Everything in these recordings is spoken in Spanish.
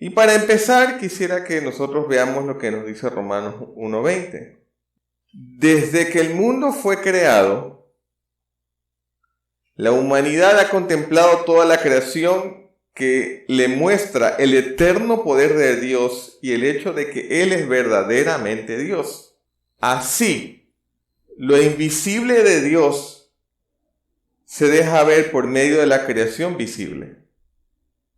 Y para empezar, quisiera que nosotros veamos lo que nos dice Romanos 1:20. Desde que el mundo fue creado, la humanidad ha contemplado toda la creación que le muestra el eterno poder de Dios y el hecho de que Él es verdaderamente Dios. Así, lo invisible de Dios se deja ver por medio de la creación visible,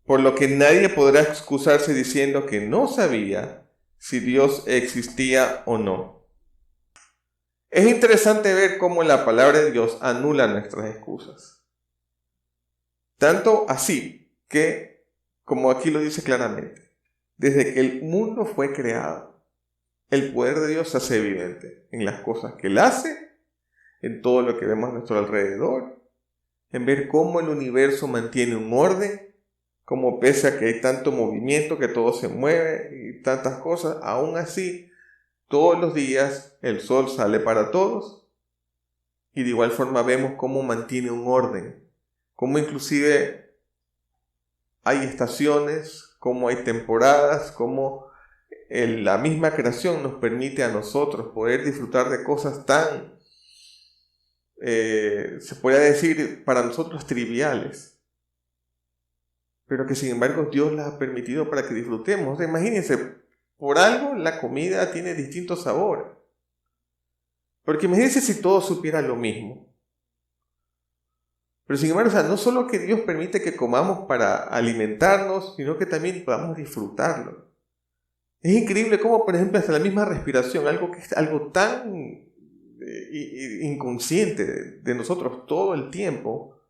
por lo que nadie podrá excusarse diciendo que no sabía si Dios existía o no. Es interesante ver cómo la palabra de Dios anula nuestras excusas. Tanto así que, como aquí lo dice claramente, desde que el mundo fue creado, el poder de Dios se hace evidente en las cosas que Él hace, en todo lo que vemos a nuestro alrededor, en ver cómo el universo mantiene un orden, cómo pese a que hay tanto movimiento, que todo se mueve y tantas cosas, aún así, todos los días el sol sale para todos y de igual forma vemos cómo mantiene un orden, cómo inclusive hay estaciones, cómo hay temporadas, cómo la misma creación nos permite a nosotros poder disfrutar de cosas tan, se podría decir, para nosotros triviales, pero que sin embargo Dios las ha permitido para que disfrutemos. Imagínense, por algo la comida tiene distintos sabores. Porque imagínense si todos supieran lo mismo. Pero sin embargo, no solo que Dios permite que comamos para alimentarnos, sino que también podamos disfrutarlo. Es increíble cómo, por ejemplo, hasta la misma respiración, algo que es algo tan inconsciente de nosotros todo el tiempo,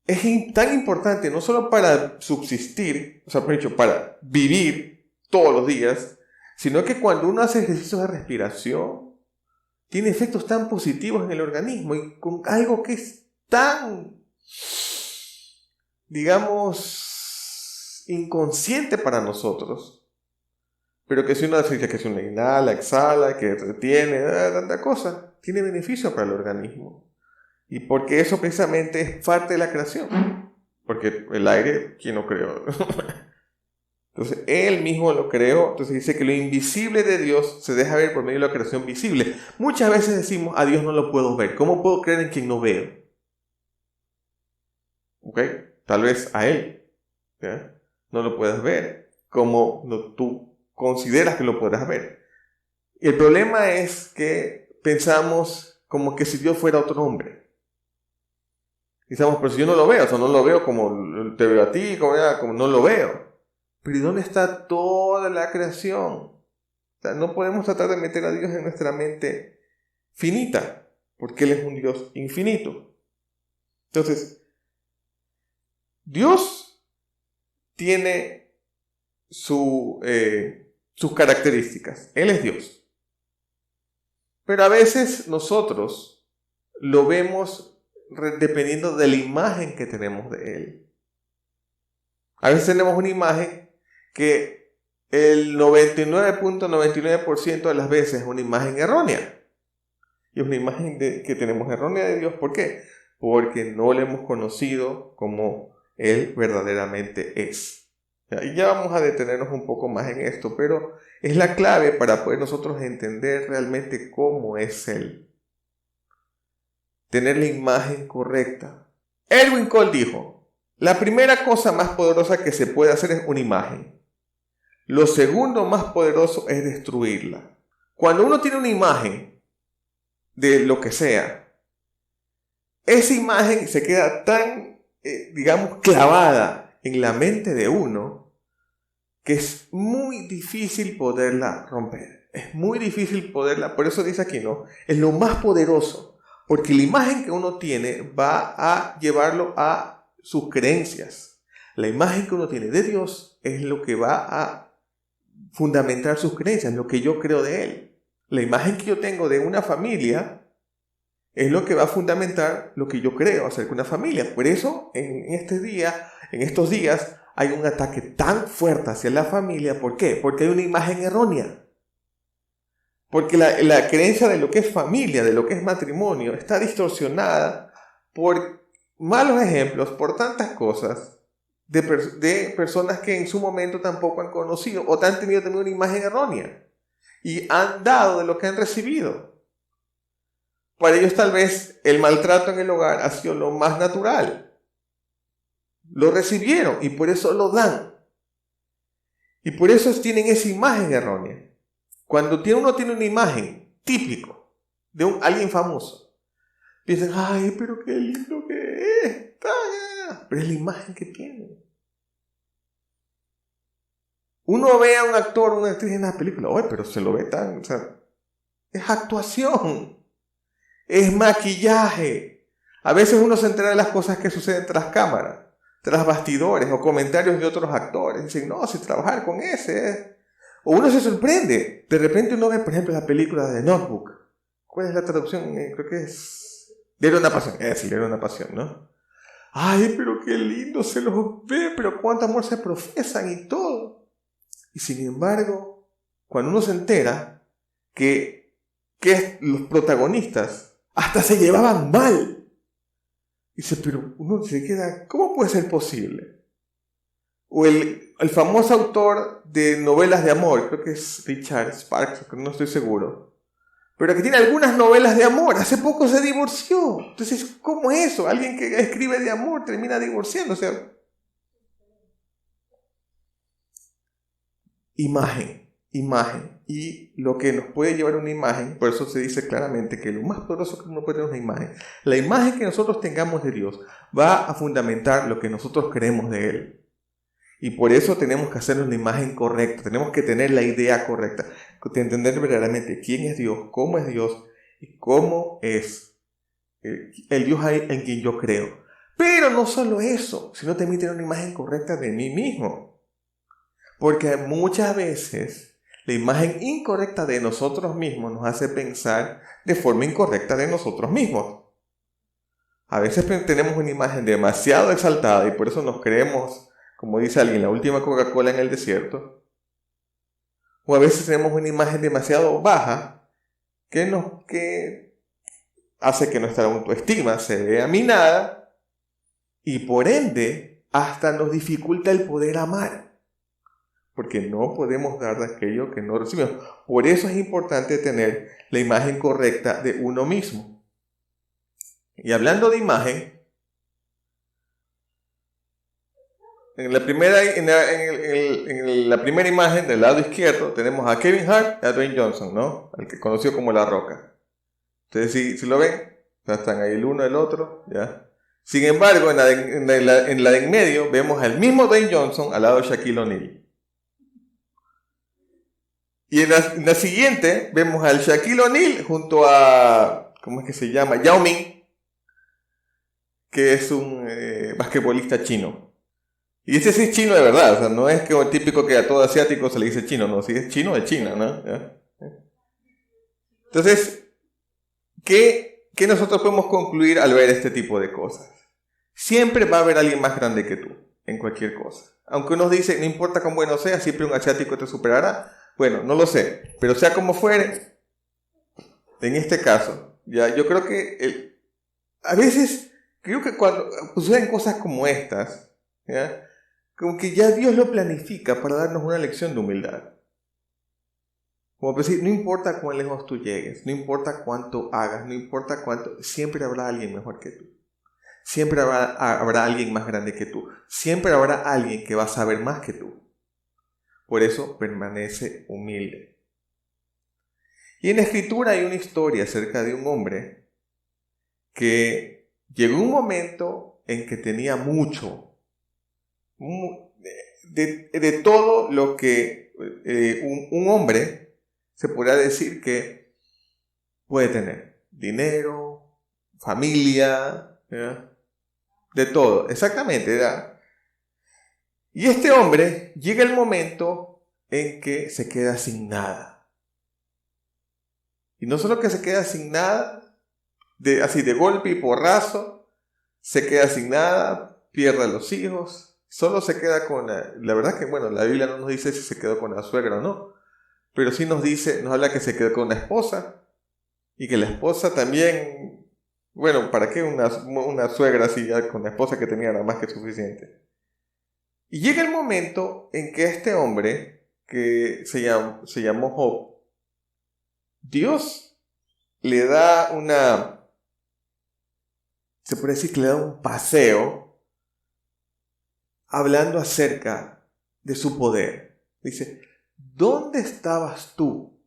es tan importante no solo para subsistir, o sea, por ejemplo, para vivir todos los días, sino que cuando uno hace ejercicios de respiración, tiene efectos tan positivos en el organismo y con algo que es tan, digamos, inconsciente para nosotros, pero que si uno hace que si uno inhala, exhala, que retiene, tanta cosa, tiene beneficio para el organismo. Y porque eso precisamente es parte de la creación. Porque el aire, ¿quién lo creó? Entonces, Él mismo lo creó. Entonces dice que lo invisible de Dios se deja ver por medio de la creación visible. Muchas veces decimos, a Dios no lo puedo ver. ¿Cómo puedo creer en quien no veo? ¿Ok? Tal vez a Él, ¿ya? No lo puedes ver como tú consideras que lo podrás ver. Y el problema es que pensamos como que si Dios fuera otro hombre. Pensamos, pero si yo no lo veo, o sea, no lo veo como te veo a ti, como no lo veo. Pero ¿y dónde está toda la creación? O sea, no podemos tratar de meter a Dios en nuestra mente finita, porque Él es un Dios infinito. Entonces, Dios tiene sus características. Él es Dios. Pero a veces nosotros lo vemos dependiendo de la imagen que tenemos de Él. A veces tenemos una imagen que el 99.99% de las veces es una imagen errónea. Y es una imagen que tenemos errónea de Dios. ¿Por qué? Porque no le hemos conocido como Él verdaderamente es. Y ya vamos a detenernos un poco más en esto, pero es la clave para poder nosotros entender realmente cómo es Él. Tener la imagen correcta. Erwin Cole dijo, la primera cosa más poderosa que se puede hacer es una imagen. Lo segundo más poderoso es destruirla. Cuando uno tiene una imagen de lo que sea, esa imagen se queda tan, digamos, clavada en la mente de uno que es muy difícil poderla romper. Es muy difícil poderla, por eso dice aquí, ¿no? Es lo más poderoso. Porque la imagen que uno tiene va a llevarlo a sus creencias. La imagen que uno tiene de Dios es lo que va a fundamentar sus creencias, lo que yo creo de Él. La imagen que yo tengo de una familia es lo que va a fundamentar lo que yo creo acerca de una familia. Por eso en estos días hay un ataque tan fuerte hacia la familia. ¿Por qué? Porque hay una imagen errónea. Porque la creencia de lo que es familia, de lo que es matrimonio, está distorsionada por malos ejemplos, por tantas cosas, de personas que en su momento tampoco han conocido o han tenido también una imagen errónea y han dado de lo que han recibido. Para ellos tal vez el maltrato en el hogar ha sido lo más natural. Lo recibieron y por eso lo dan. Y por eso tienen esa imagen errónea. Cuando uno tiene una imagen típico de alguien famoso, piensan, ay, pero qué lindo que es. Pero es la imagen que tiene. Uno ve a un actor o una actriz en la película, oye, pero se lo ve tan, o sea, es actuación, es maquillaje. A veces uno se entera de las cosas que suceden tras cámaras, tras bastidores o comentarios de otros actores. Dicen, no, si trabajar con ese. O uno se sorprende. De repente uno ve, por ejemplo, la película de Notebook. ¿Cuál es la traducción? Creo que es Diario de una pasión. Es Diario de una pasión, ¿no? Ay, pero qué lindo se los ve, pero cuánto amor se profesan y todo. Y sin embargo, cuando uno se entera que los protagonistas hasta se llevaban mal, dice, pero uno se queda, ¿cómo puede ser posible? O el famoso autor de novelas de amor, creo que es Richard Sparks, no estoy seguro, pero que tiene algunas novelas de amor, hace poco se divorció. Entonces, ¿cómo es eso? Alguien que escribe de amor termina divorciándose. Imagen. Y lo que nos puede llevar a una imagen, por eso se dice claramente que lo más poderoso que uno puede tener es una imagen. La imagen que nosotros tengamos de Dios va a fundamentar lo que nosotros creemos de Él. Y por eso tenemos que hacer una imagen correcta, tenemos que tener la idea correcta, entender verdaderamente quién es Dios y cómo es el Dios en quien yo creo. Pero no solo eso, sino también tener una imagen correcta de mí mismo. Porque muchas veces la imagen incorrecta de nosotros mismos nos hace pensar de forma incorrecta de nosotros mismos. A veces tenemos una imagen demasiado exaltada y por eso nos creemos, como dice alguien, la última Coca-Cola en el desierto. O a veces tenemos una imagen demasiado baja que hace que nuestra autoestima se vea minada y por ende hasta nos dificulta el poder amar. Porque no podemos dar de aquello que no recibimos. Por eso es importante tener la imagen correcta de uno mismo. Y hablando de imagen, en la primera imagen del lado izquierdo tenemos a Kevin Hart y a Dwayne Johnson, ¿no? El que conoció como La Roca. Entonces, si lo ven, ya están ahí el uno y el otro, ¿ya? Sin embargo, en la de en medio vemos al mismo Dwayne Johnson al lado de Shaquille O'Neal. Y en la siguiente vemos al Shaquille O'Neal junto a, ¿cómo es que se llama? Yao Ming, que es un basquetbolista chino. Y ese sí es chino de verdad, o sea, no es que el típico que a todo asiático se le dice chino, no, si es chino de China, ¿no? ¿Ya? Entonces, ¿qué nosotros podemos concluir al ver este tipo de cosas? Siempre va a haber alguien más grande que tú, en cualquier cosa. Aunque uno dice, no importa cuán bueno sea, siempre un asiático te superará. Bueno, no lo sé, pero sea como fuere, en este caso, ya yo creo que a veces, creo que cuando suceden cosas como estas, ¿ya? Como que ya Dios lo planifica para darnos una lección de humildad. Como decir, no importa cuán lejos tú llegues, no importa cuánto hagas, no importa cuánto, siempre habrá alguien mejor que tú. Siempre habrá alguien más grande que tú. Siempre habrá alguien que va a saber más que tú. Por eso permanece humilde. Y en la Escritura hay una historia acerca de un hombre que llegó un momento en que tenía mucho, de todo lo que un hombre se podría decir que puede tener. Dinero, familia, ¿verdad? De todo, exactamente, ¿verdad? Y este hombre llega el momento en que se queda sin nada. Y no solo que se queda sin nada, así de golpe y porrazo, se queda sin nada, pierde a los hijos, solo se queda con la verdad que, bueno, la Biblia no nos dice si se quedó con la suegra o no, pero sí nos habla que se quedó con la esposa, y que la esposa también, bueno, ¿para qué una suegra así ya con la esposa que tenía era más que suficiente? Y llega el momento en que este hombre, que se llamó Job, Dios le da se puede decir que le da un paseo hablando acerca de su poder. Dice, ¿dónde estabas tú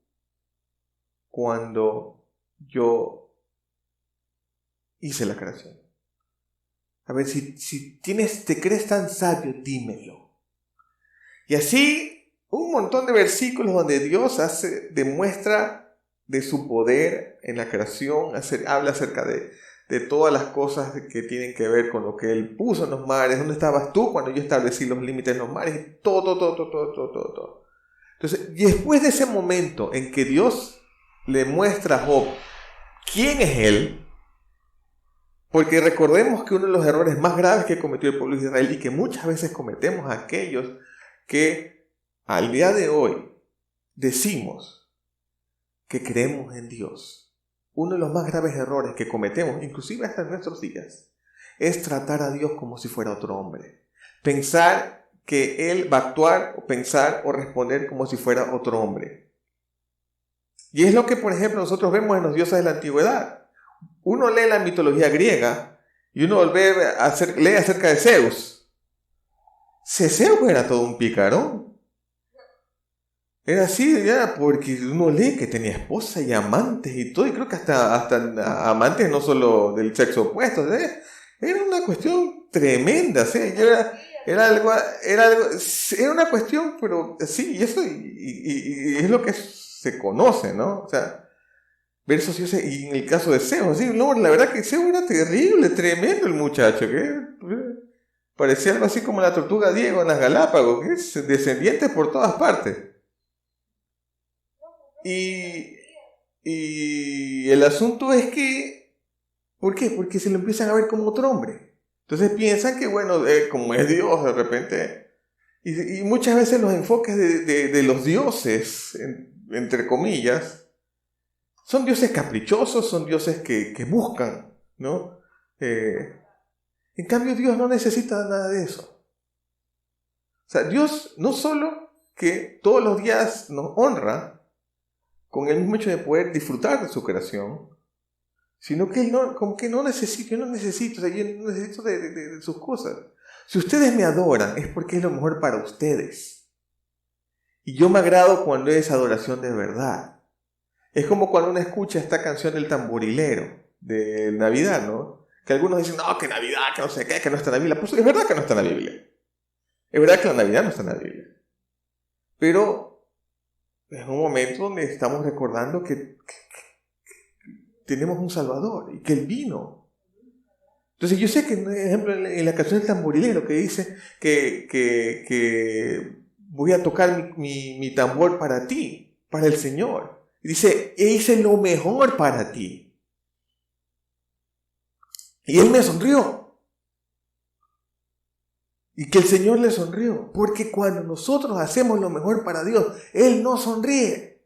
cuando yo hice la creación? A ver, si te crees tan sabio, dímelo. Y así, un montón de versículos donde Dios demuestra de su poder en la creación, habla acerca de todas las cosas que tienen que ver con lo que Él puso en los mares. ¿Dónde estabas tú cuando yo establecí los límites en los mares? Y todo. Entonces, y después de ese momento en que Dios le muestra a Job quién es Él, porque recordemos que uno de los errores más graves que cometió el pueblo de Israel y que muchas veces cometemos aquellos que al día de hoy decimos que creemos en Dios. Uno de los más graves errores que cometemos, inclusive hasta en nuestros días, es tratar a Dios como si fuera otro hombre. Pensar que Él va a actuar o pensar o responder como si fuera otro hombre. Y es lo que, por ejemplo, nosotros vemos en los dioses de la antigüedad. Uno lee la mitología griega y uno lee acerca de Zeus. Zeus era todo un picarón. Era así, ya, porque uno lee que tenía esposa y amantes y todo, y creo que hasta amantes no solo del sexo opuesto, ¿sí? Era una cuestión tremenda, ¿sí? Era una cuestión, pero sí, y eso y es lo que se conoce, ¿no? O sea, versos y en el caso de Zeus, ¿sí? No, la verdad que Zeus era terrible, tremendo el muchacho, que parecía algo así como la tortuga Diego en las Galápagos, que es descendiente por todas partes. Y el asunto es que, ¿por qué? Porque se lo empiezan a ver como otro hombre. Entonces piensan que, bueno, como es Dios de repente, y muchas veces los enfoques de los dioses, entre comillas, son dioses caprichosos, son dioses que buscan, ¿no? En cambio, Dios no necesita nada de eso. O sea, Dios no solo que todos los días nos honra con el mismo hecho de poder disfrutar de su creación, sino que Él no necesita, yo no necesito de sus cosas. Si ustedes me adoran, es porque es lo mejor para ustedes. Y yo me agrado cuando es adoración de verdad. Es como cuando uno escucha esta canción del tamborilero de Navidad, ¿no? Que algunos dicen, no, que Navidad, que no sé qué, que no está en la Biblia. Pues es verdad que no está en la Biblia. Es verdad que la Navidad no está en la Biblia. Pero es un momento donde estamos recordando que tenemos un Salvador y que Él vino. Entonces yo sé que, por ejemplo, en la canción del tamborilero que dice que voy a tocar mi tambor para ti, para el Señor. Y dice, hice lo mejor para ti. Y Él me sonrió. Y que el Señor le sonrió. Porque cuando nosotros hacemos lo mejor para Dios, Él nos sonríe.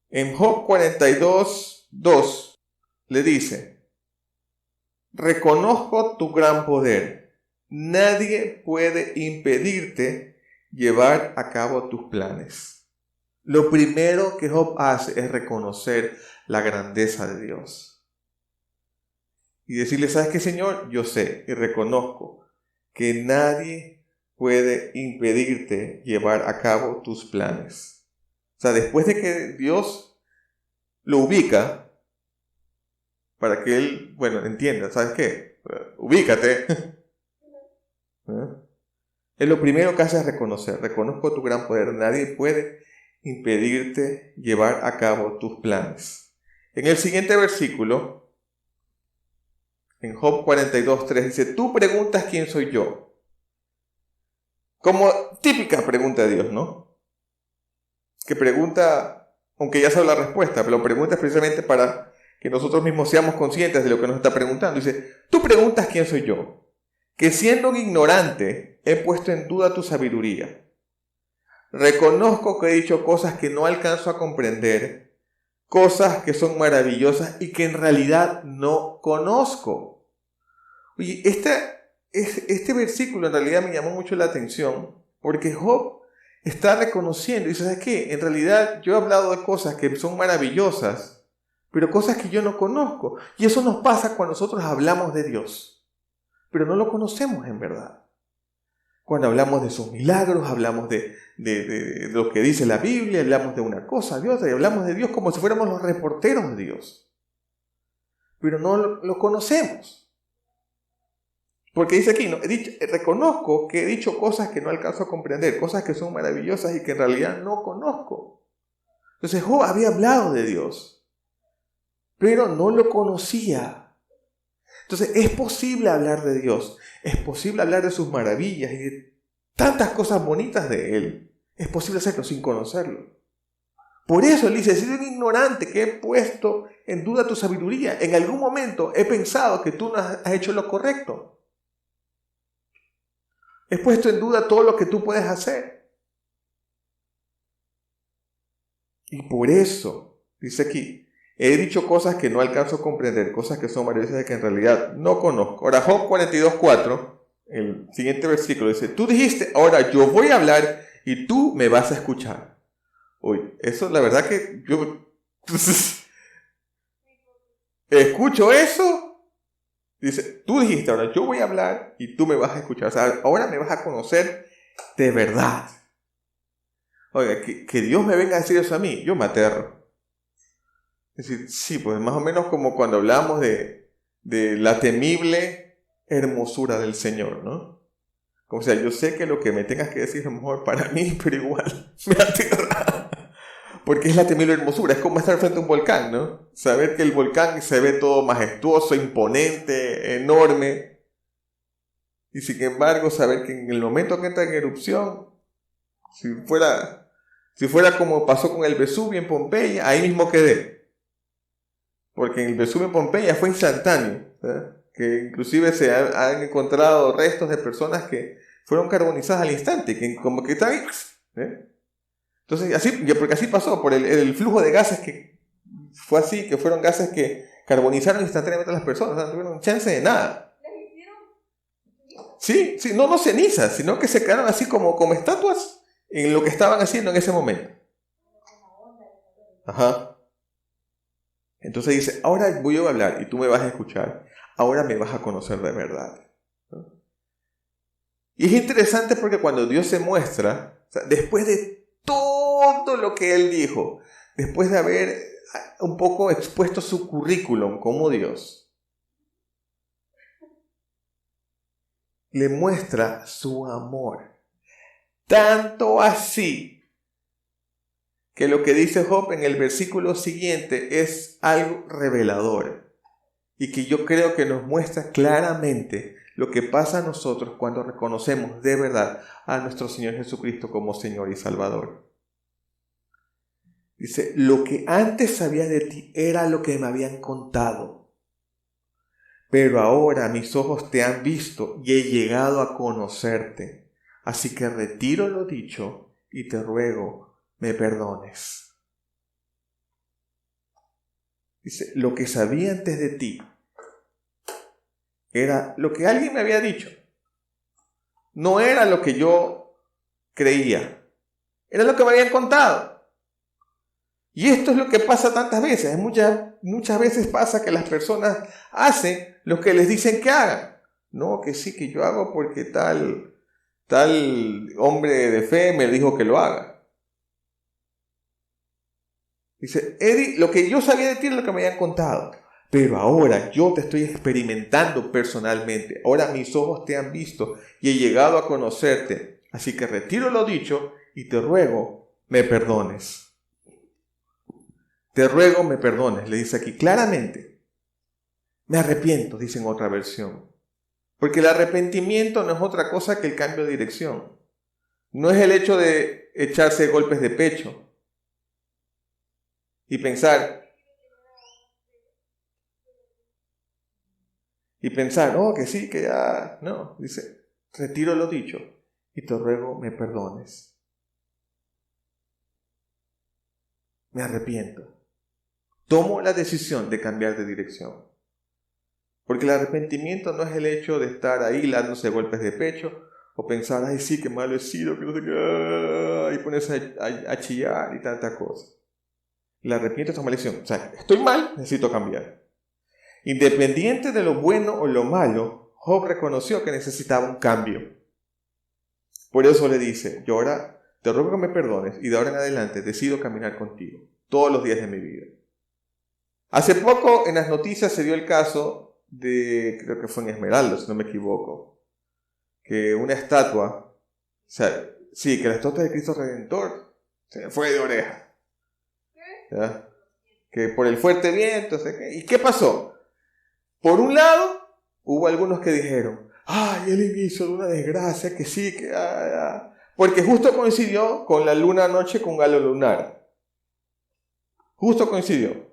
En Job 42:2 le dice, reconozco tu gran poder. Nadie puede impedirte llevar a cabo tus planes. Lo primero que Job hace es reconocer la grandeza de Dios. Y decirle, ¿sabes qué, Señor? Yo sé y reconozco que nadie puede impedirte llevar a cabo tus planes. O sea, después de que Dios lo ubica, para que Él, entienda, ¿sabes qué? Ubícate. Es lo primero que hace es reconocer. Reconozco tu gran poder. Nadie puede impedirte llevar a cabo tus planes. En el siguiente versículo, en Job 42:3, dice, tú preguntas quién soy yo. Como típica pregunta de Dios, ¿no? Que pregunta, aunque ya sabe la respuesta, pero pregunta precisamente para que nosotros mismos seamos conscientes de lo que nos está preguntando. Dice, tú preguntas quién soy yo, que siendo un ignorante he puesto en duda tu sabiduría. Reconozco que he dicho cosas que no alcanzo a comprender, cosas que son maravillosas y que en realidad no conozco. Oye, este versículo en realidad me llamó mucho la atención porque Job está reconociendo y dice, ¿sabes qué? En realidad yo he hablado de cosas que son maravillosas, pero cosas que yo no conozco. Y eso nos pasa cuando nosotros hablamos de Dios, pero no lo conocemos en verdad. Cuando hablamos de sus milagros, hablamos de lo que dice la Biblia, hablamos de una cosa de otra, y hablamos de Dios como si fuéramos los reporteros de Dios. Pero no lo conocemos. Porque dice aquí, ¿no? Reconozco que he dicho cosas que no alcanzo a comprender, cosas que son maravillosas y que en realidad no conozco. Entonces Job había hablado de Dios, pero no lo conocía. Entonces es posible hablar de Dios, es posible hablar de sus maravillas y de tantas cosas bonitas de Él. Es posible hacerlo sin conocerlo. Por eso él dice, he sido un ignorante que he puesto en duda tu sabiduría. En algún momento he pensado que tú no has hecho lo correcto. He puesto en duda todo lo que tú puedes hacer. Y por eso, dice aquí, he dicho cosas que no alcanzo a comprender, cosas que son maravillosas y que en realidad no conozco. Ahora, Job 42:4, el siguiente versículo dice, tú dijiste, ahora yo voy a hablar y tú me vas a escuchar. Uy, eso la verdad que yo escucho eso. Dice, tú dijiste, ahora yo voy a hablar y tú me vas a escuchar. O sea, ahora me vas a conocer de verdad. Oiga, que Dios me venga a decir eso a mí, yo me aterro. Es decir, sí, pues más o menos como cuando hablamos de la temible hermosura del Señor, ¿no? Como sea, yo sé que lo que me tengas que decir es mejor para mí, pero igual me aterra. Porque es la temible hermosura, es como estar frente a un volcán, ¿no? Saber que el volcán se ve todo majestuoso, imponente, enorme. Y sin embargo, saber que en el momento que entra en erupción, si fuera como pasó con el Vesubio en Pompeya, ahí mismo quedé. Porque en el Vesubio en Pompeya fue instantáneo, ¿verdad? Que inclusive se han encontrado restos de personas que fueron carbonizadas al instante, que como que están ahí, ¿eh? Entonces, porque así pasó, por el flujo de gases que fue así, que fueron gases que carbonizaron instantáneamente a las personas, no tuvieron chance de nada. Sí, no cenizas, sino que se quedaron así como estatuas en lo que estaban haciendo en ese momento. Ajá. Entonces dice, ahora voy a hablar y tú me vas a escuchar, ahora me vas a conocer de verdad. ¿No? Y es interesante porque cuando Dios se muestra, o sea, después de todo lo que Él dijo, después de haber un poco expuesto su currículum como Dios, le muestra su amor. Tanto así que lo que dice Job en el versículo siguiente es algo revelador y que yo creo que nos muestra claramente lo que pasa a nosotros cuando reconocemos de verdad a nuestro Señor Jesucristo como Señor y Salvador. Dice, lo que antes sabía de ti era lo que me habían contado, pero ahora mis ojos te han visto y he llegado a conocerte. Así que retiro lo dicho y te ruego me perdones. Dice, lo que sabía antes de ti era lo que alguien me había dicho. No era lo que yo creía. Era lo que me habían contado. Y esto es lo que pasa tantas veces. Muchas veces pasa que las personas hacen lo que les dicen que hagan. No, que sí, que yo hago porque tal hombre de fe me dijo que lo haga. Dice, Eddie, lo que yo sabía de ti es lo que me habían contado. Pero ahora yo te estoy experimentando personalmente. Ahora mis ojos te han visto y he llegado a conocerte. Así que retiro lo dicho y te ruego me perdones. Te ruego me perdones, le dice aquí claramente. Me arrepiento, dice en otra versión. Porque el arrepentimiento no es otra cosa que el cambio de dirección. No es el hecho de echarse golpes de pecho y pensar, oh, que sí, que ya. No, dice, retiro lo dicho y te ruego me perdones. Me arrepiento. Tomo la decisión de cambiar de dirección. Porque el arrepentimiento no es el hecho de estar ahí dándose golpes de pecho o pensar, ay sí, qué malo he sido, que no sé qué, y ponerse a chillar y tanta cosa. El arrepentimiento es una maldición. O sea, estoy mal, necesito cambiar. Independiente de lo bueno o lo malo, Job reconoció que necesitaba un cambio. Por eso le dice, yo ahora te ruego que me perdones y de ahora en adelante decido caminar contigo todos los días de mi vida. Hace poco en las noticias se dio el caso de, creo que fue en Esmeralda, si no me equivoco, que una estatua, o sea, sí, que la estatua de Cristo Redentor se fue de oreja. ¿Ya? Que por el fuerte viento, ¿y qué pasó? Por un lado, hubo algunos que dijeron, ay, el inicio de una desgracia, que sí, que... porque justo coincidió con la luna noche con galo lunar. Justo coincidió.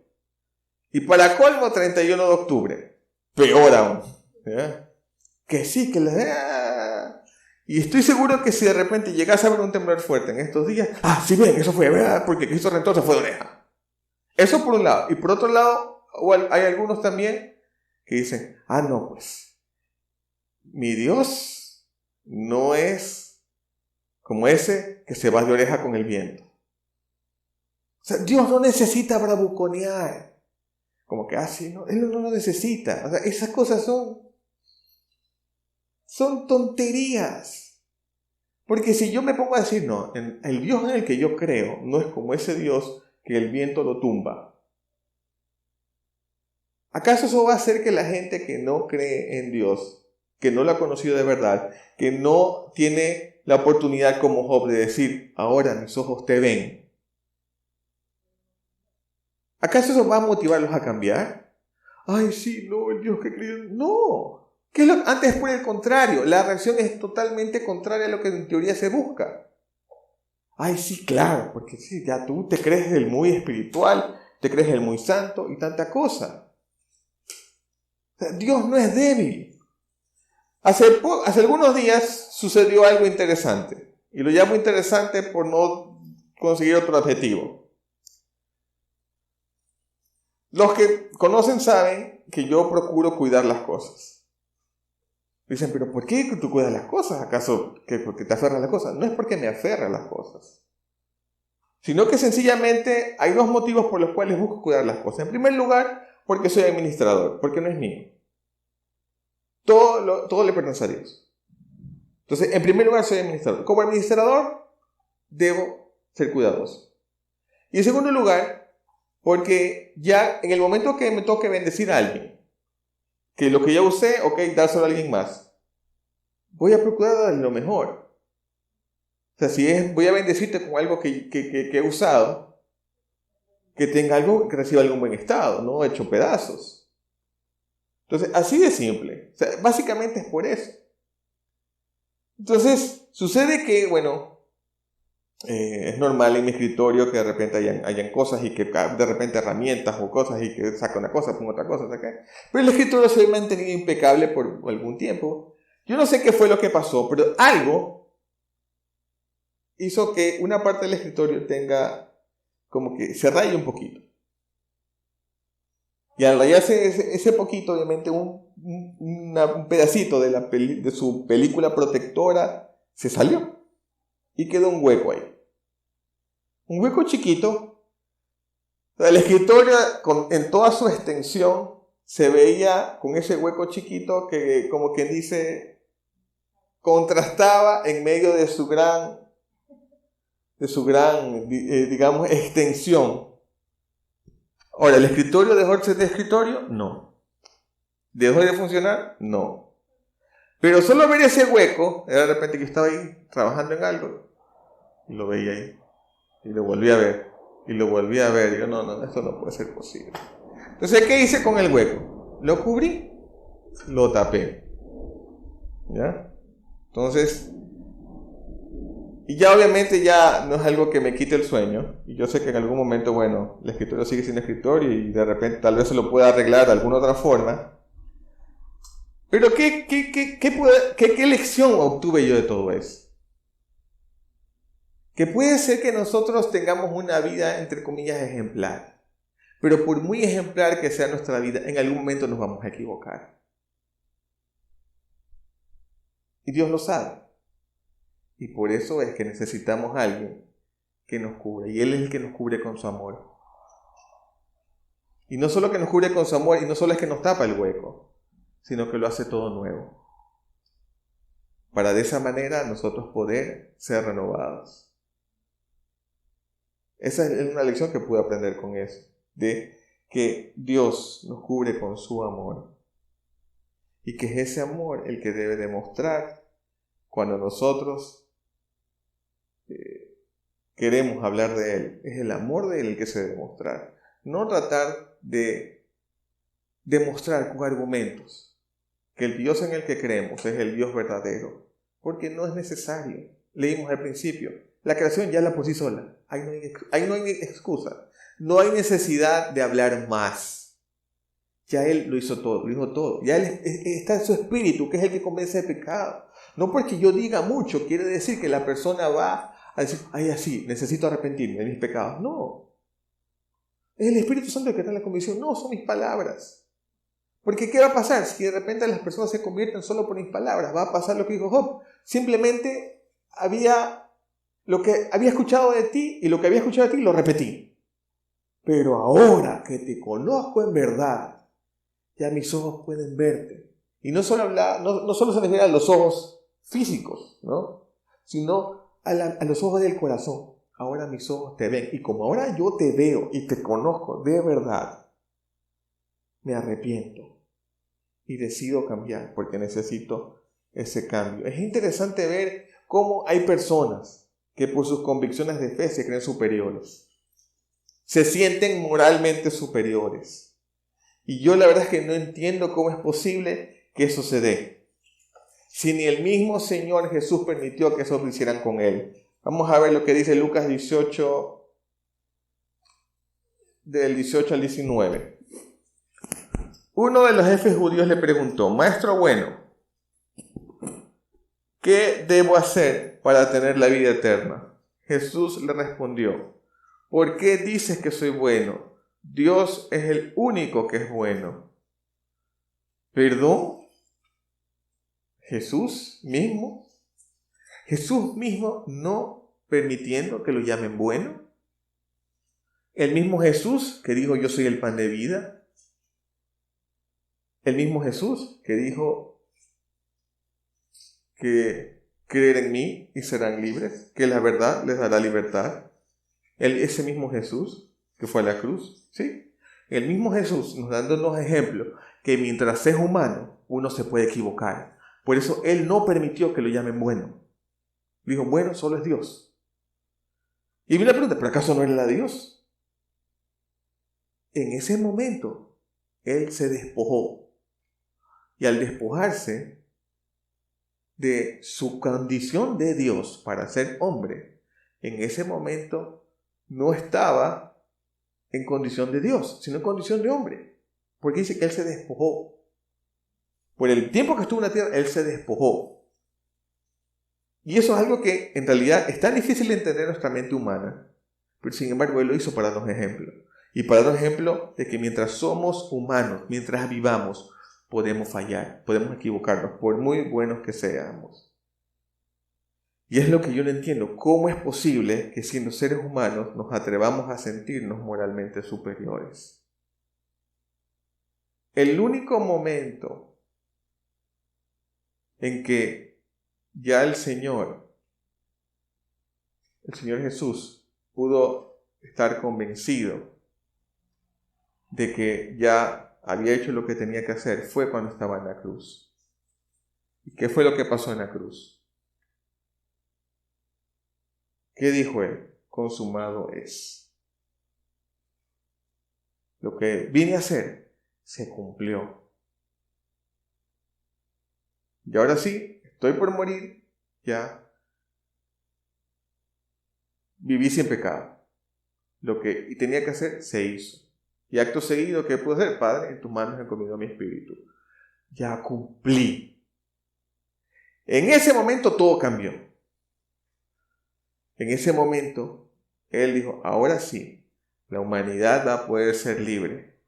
Y para colmo, 31 de octubre. Peor aún. ¿Ya? Que sí, que la... Y estoy seguro que si de repente llegase a haber un temblor fuerte en estos días, sí ven, eso fue, ¿verdad? Porque Cristo Redentor se fue de oreja. Eso por un lado. Y por otro lado, hay algunos también que dicen, no, pues, mi Dios no es como ese que se va de oreja con el viento. O sea, Dios no necesita bravuconear. Como que, sí, no, Él no lo necesita. O sea, esas cosas son tonterías. Porque si yo me pongo a decir, no, el Dios en el que yo creo no es como ese Dios que el viento lo tumba. ¿Acaso eso va a hacer que la gente que no cree en Dios, que no lo ha conocido de verdad, que no tiene la oportunidad como Job de decir, ahora mis ojos te ven? ¿Acaso eso va a motivarlos a cambiar? Ay, sí, no, el Dios que creo. No. Antes por el contrario, la reacción es totalmente contraria a lo que en teoría se busca. Ay, sí, claro, porque sí, ya tú te crees el muy espiritual, te crees el muy santo y tanta cosa. Dios no es débil. Hace algunos días sucedió algo interesante. Y lo llamo interesante por no conseguir otro adjetivo. Los que conocen saben que yo procuro cuidar las cosas. Dicen, pero ¿por qué tú cuidas las cosas? ¿Acaso porque te aferras a las cosas? No es porque me aferre a las cosas. Sino que sencillamente hay dos motivos por los cuales busco cuidar las cosas. En primer lugar, porque soy administrador, porque no es mío. Todo le pertenece a Dios. Entonces, en primer lugar, soy administrador. Como administrador, debo ser cuidadoso. Y en segundo lugar, porque ya en el momento que me toque bendecir a alguien, que lo que ya usé, dárselo a alguien más, voy a procurar darle lo mejor. O sea, voy a bendecirte con algo que he usado, que tenga algo, que reciba algo en buen estado, no hecho pedazos. Entonces, así de simple. O sea, básicamente es por eso. Entonces, sucede que, es normal en mi escritorio que de repente hayan cosas y que de repente herramientas o cosas y que saca una cosa, pongo otra cosa, saca. Pero el escritorio se ha mantenido impecable por algún tiempo. Yo no sé qué fue lo que pasó, pero algo hizo que una parte del escritorio tenga como que se raye un poquito. Y al rayarse ese poquito, obviamente un pedacito de su película protectora se salió. Y quedó un hueco ahí. Un hueco chiquito. El escritorio en toda su extensión se veía con ese hueco chiquito que, como quien dice, contrastaba en medio de su gran digamos, extensión. Ahora, ¿el escritorio dejó de ser de escritorio? No. ¿Dejó de funcionar? No. Pero solo ver ese hueco, de repente que estaba ahí trabajando en algo, y lo veía ahí. Y lo volví a ver. Y lo volví a ver. Y yo, no, esto no puede ser posible. Entonces, ¿qué hice con el hueco? Lo cubrí, lo tapé. ¿Ya? Entonces, y ya obviamente ya no es algo que me quite el sueño. Y yo sé que en algún momento, el escritorio sigue siendo escritorio y de repente tal vez se lo pueda arreglar de alguna otra forma. Pero ¿qué lección obtuve yo de todo eso? Que puede ser que nosotros tengamos una vida, entre comillas, ejemplar. Pero por muy ejemplar que sea nuestra vida, en algún momento nos vamos a equivocar. Y Dios lo sabe. Y por eso es que necesitamos a alguien que nos cubra. Y Él es el que nos cubre con su amor. Y no solo que nos cubre con su amor, y no solo es que nos tapa el hueco, sino que lo hace todo nuevo. Para de esa manera nosotros poder ser renovados. Esa es una lección que pude aprender con eso. De que Dios nos cubre con su amor. Y que es ese amor el que debe demostrar cuando nosotros queremos hablar de Él. Es el amor de Él el que se debe demostrar. No tratar de demostrar con argumentos que el Dios en el que creemos es el Dios verdadero. Porque no es necesario. Leímos al principio. La creación ya la por sí sola. Ahí no hay excusa. No hay necesidad de hablar más. Ya Él lo hizo todo, lo dijo todo. Ya Él está en su espíritu, que es el que convence de pecado. No porque yo diga mucho, quiere decir que la persona va a decir, ay, así, necesito arrepentirme de mis pecados. No. Es el Espíritu Santo el que da la convicción. No, son mis palabras. Porque ¿qué va a pasar? Si de repente las personas se convierten solo por mis palabras, va a pasar lo que dijo Job. Simplemente lo que había escuchado de ti y lo que había escuchado de ti lo repetí. Pero ahora que te conozco en verdad, ya mis ojos pueden verte. Y no solo se refiere a los ojos físicos, ¿no? Sino a los ojos del corazón. Ahora mis ojos te ven. Y como ahora yo te veo y te conozco de verdad, me arrepiento y decido cambiar porque necesito ese cambio. Es interesante ver cómo hay personas que por sus convicciones de fe se creen superiores. Se sienten moralmente superiores. Y yo la verdad es que no entiendo cómo es posible que eso se dé. Si ni el mismo Señor Jesús permitió que eso lo hicieran con Él. Vamos a ver lo que dice Lucas 18, del 18 al 19. Uno de los jefes judíos le preguntó, Maestro bueno, ¿qué debo hacer para tener la vida eterna? Jesús le respondió, ¿por qué dices que soy bueno? Dios es el único que es bueno. ¿Perdón? ¿Jesús mismo no permitiendo que lo llamen bueno? El mismo Jesús que dijo yo soy el pan de vida. El mismo Jesús que dijo que creer en mí y serán libres, que la verdad les dará libertad. Ese mismo Jesús que fue a la cruz, ¿sí? El mismo Jesús nos dándonos ejemplos que mientras es humano, uno se puede equivocar. Por eso Él no permitió que lo llamen bueno. Dijo, bueno, solo es Dios. Y viene la pregunta, ¿pero acaso no era Dios? En ese momento, Él se despojó. Y al despojarse de su condición de Dios para ser hombre, en ese momento no estaba en condición de Dios, sino en condición de hombre. Porque dice que Él se despojó. Por el tiempo que estuvo en la tierra, Él se despojó. Y eso es algo que en realidad es tan difícil de entender en nuestra mente humana. Pero sin embargo, Él lo hizo para darnos ejemplo. Y para darnos ejemplo de que mientras somos humanos, mientras vivamos, podemos fallar, podemos equivocarnos, por muy buenos que seamos. Y es lo que yo no entiendo. ¿Cómo es posible que siendo seres humanos nos atrevamos a sentirnos moralmente superiores? El único momento en que ya el Señor Jesús pudo estar convencido de que ya había hecho lo que tenía que hacer fue cuando estaba en la cruz. ¿Y qué fue lo que pasó en la cruz? ¿Qué dijo Él? Consumado es. Lo que vine a hacer se cumplió. Y ahora sí, estoy por morir, ya viví sin pecado. Lo que tenía que hacer se hizo. Y acto seguido, ¿qué puedo hacer? Padre, en tus manos he encomiendo mi espíritu. Ya cumplí. En ese momento todo cambió. En ese momento, Él dijo, ahora sí, la humanidad va a poder ser libre.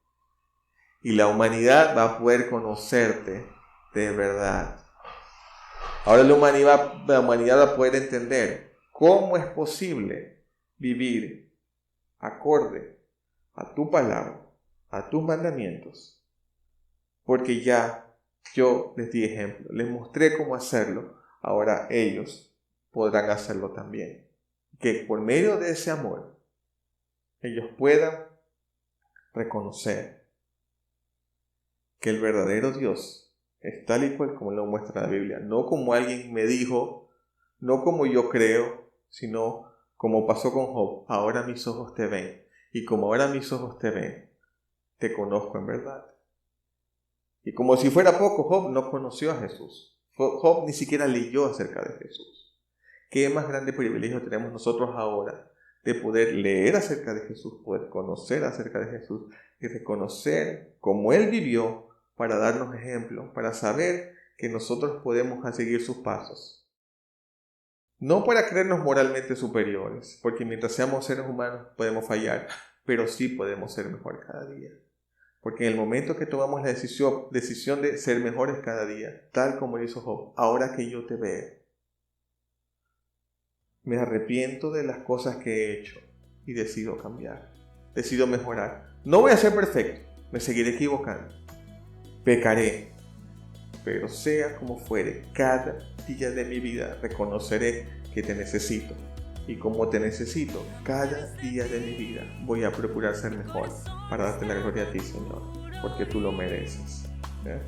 Y la humanidad va a poder conocerte de verdad. Ahora la humanidad va a poder entender cómo es posible vivir acorde a tu palabra, a tus mandamientos, porque ya yo les di ejemplo, les mostré cómo hacerlo, ahora ellos podrán hacerlo también. Que por medio de ese amor, ellos puedan reconocer que el verdadero Dios es tal y cual como lo muestra la Biblia, no como alguien me dijo, no como yo creo, sino como pasó con Job. Ahora mis ojos te ven, y como ahora mis ojos te ven, te conozco en verdad. Y como si fuera poco, Job no conoció a Jesús. Job ni siquiera leyó acerca de Jesús. ¿Qué más grande privilegio tenemos nosotros ahora de poder leer acerca de Jesús, poder conocer acerca de Jesús y reconocer cómo Él vivió para darnos ejemplo, para saber que nosotros podemos seguir sus pasos? No para creernos moralmente superiores, porque mientras seamos seres humanos podemos fallar, pero sí podemos ser mejor cada día. Porque en el momento que tomamos la decisión de ser mejores cada día, tal como lo hizo Job, ahora que yo te veo, me arrepiento de las cosas que he hecho y decido cambiar, decido mejorar. No voy a ser perfecto, me seguiré equivocando, pecaré, pero sea como fuere, cada día de mi vida reconoceré que te necesito. Y como te necesito, cada día de mi vida voy a procurar ser mejor para darte la gloria a ti, Señor, porque tú lo mereces. ¿Eh?